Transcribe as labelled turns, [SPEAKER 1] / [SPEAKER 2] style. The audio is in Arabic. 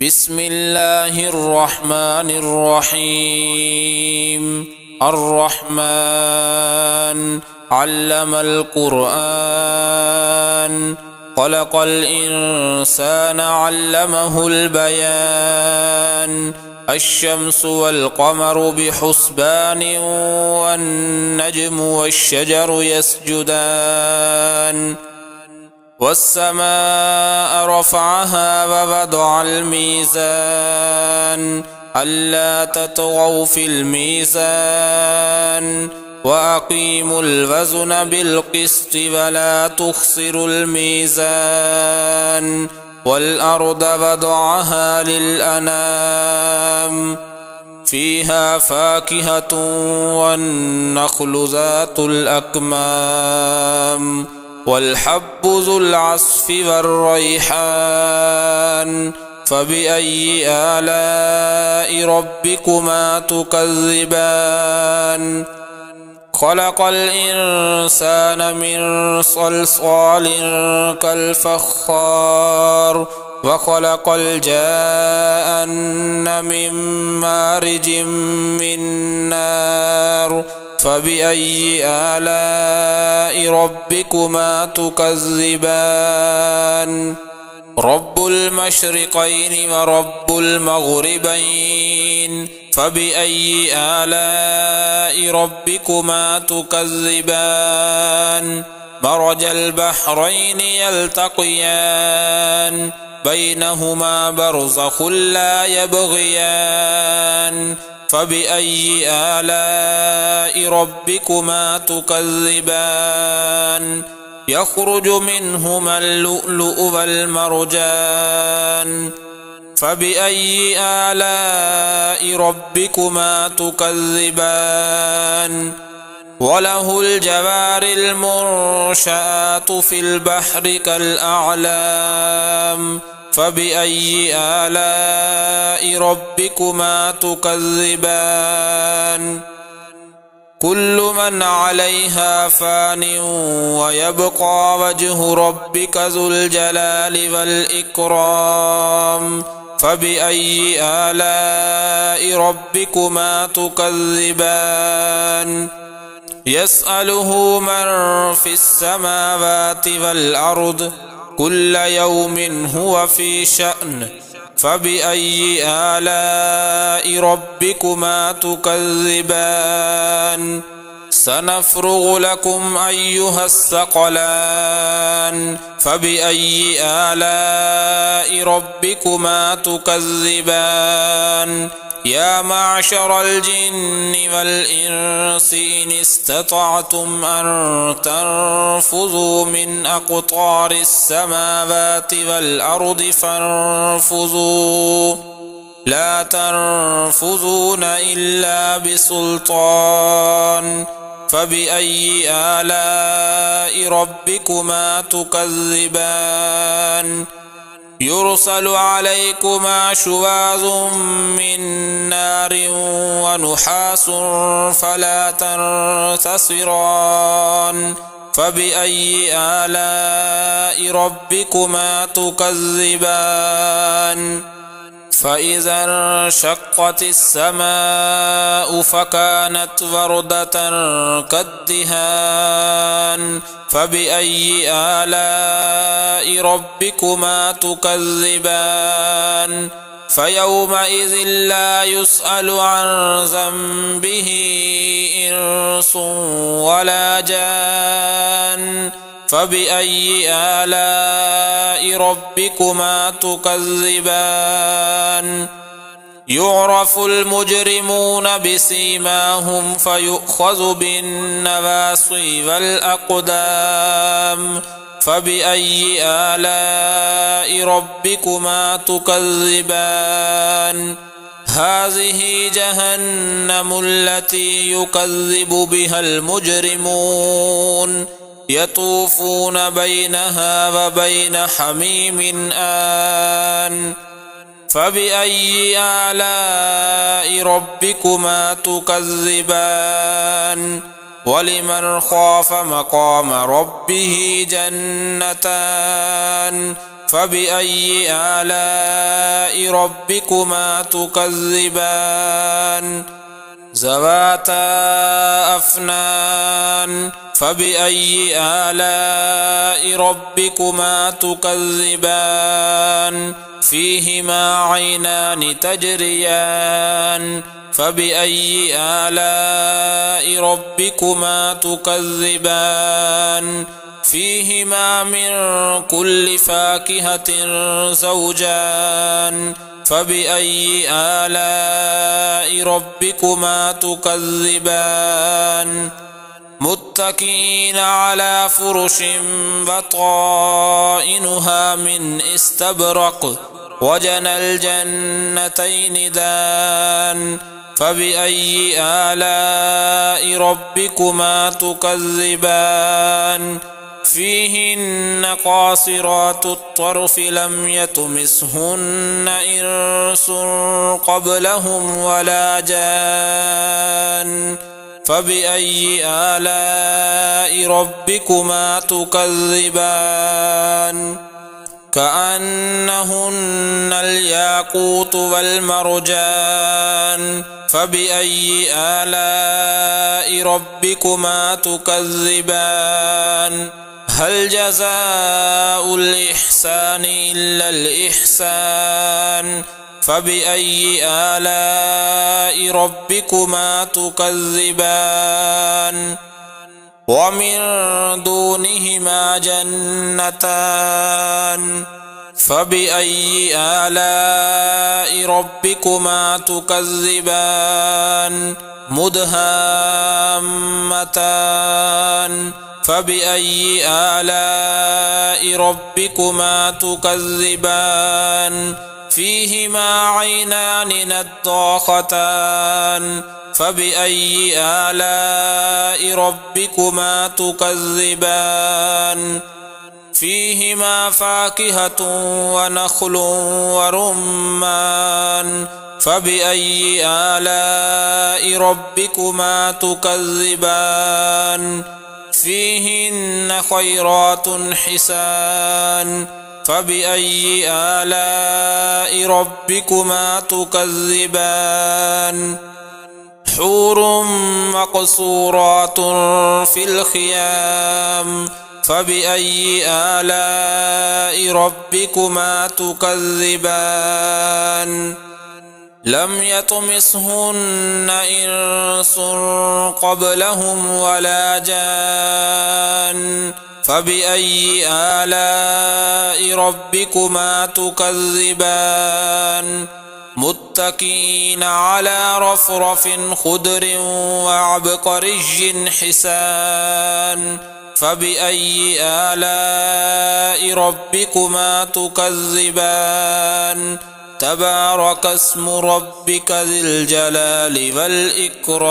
[SPEAKER 1] بسم الله الرحمن الرحيم. الرحمن علم القرآن، خلق الإنسان علمه البيان. الشمس والقمر بحسبان، والنجم والشجر يسجدان. والسماء رفعها ووضع الميزان، ألا تطغوا في الميزان، وأقيموا الوزن بالقسط ولا تخسروا الميزان. والأرض وضعها للأنام، فيها فاكهة والنخل ذات الأكمام، والحب ذو العصف والريحان. فبأي آلاء ربكما تكذبان؟ خلق الإنسان من صلصال كالفخار، وخلق الجان من مارج من نار. فبأي آلاء ربكما تكذبان؟ رب المشرقين ورب المغربين، فبأي آلاء ربكما تكذبان؟ مرج البحرين يلتقيان، بينهما برزخ لا يبغيان. فبأي آلاء ربكما تكذبان؟ يخرج منهما اللؤلؤ والمرجان. فبأي آلاء ربكما تكذبان؟ وله الجوار المنشآت في البحر كالأعلام. فبأي آلاء ربكما تكذبان؟ كل من عليها فان، ويبقى وجه ربك ذو الجلال والإكرام. فبأي آلاء ربكما تكذبان؟ يسأله من في السماوات والأرض، كل يوم هو في شأن. فبأي آلاء ربكما تكذبان؟ سنفرغ لكم أيها الثقلان. فبأي آلاء ربكما تكذبان؟ يا معشر الجن والإنس إن استطعتم أن تنفذوا من أقطار السماوات والأرض فانفذوا، لا تنفذون إلا بسلطان. فبأي آلاء ربكما تكذبان؟ يرسل عليكما شواظ من نار ونحاس فلا تنتصران. فبأي آلاء ربكما تكذبان؟ فإذا انشقت السماء فكانت وردة كالدهان. فبأي آلاء ربكما تكذبان؟ فيومئذ لا يسأل عن ذنبه إنس ولا جان. فبأي آلاء ربكما تكذبان؟ يعرف المجرمون بسيماهم فيؤخذ بالنواصي والأقدام. فبأي آلاء ربكما تكذبان؟ هذه جهنم التي يكذب بها المجرمون، يطوفون بينها وبين حميم آن. فبأي آلاء ربكما تكذبان؟ ولمن خاف مقام ربه جنتان، فبأي آلاء ربكما تكذبان ذواتا أفنان فبأي آلاء ربكما تكذبان فيهما عينان تجريان فبأي آلاء ربكما تكذبان فيهما من كل فاكهة زوجان فبأي آلاء ربكما تكذبان متكئين على فرش بطائنها من استبرق وجنى الجنتين دان فبأي آلاء ربكما تكذبان فيهن قاصرات الطرف لم يطمثهن إنس قبلهم ولا جان فبأي آلاء ربكما تكذبان كأنهن الياقوت والمرجان فبأي آلاء ربكما تكذبان هل جزاء الإحسان إلا الإحسان فبأي آلاء ربكما تكذبان ومن دونهما جنتان فبأي آلاء ربكما تكذبان مدهامتان فبأي آلاء ربكما تكذبان فيهما عينان نضاختان فبأي آلاء ربكما تكذبان فيهما فاكهة ونخل ورمان فبأي آلاء ربكما تكذبان فيهن خيرات حسان فبأي آلاء ربكما تكذبان حور مقصورات في الخيام فبأي آلاء ربكما تكذبان لم يطمثهن إنس قبلهم ولا جان فبأي آلاء ربكما تكذبان متكئين على رفرف خضر وعبقري حسان فبأي آلاء ربكما تكذبان تبارك اسم ربك ذي الجلال والإكرام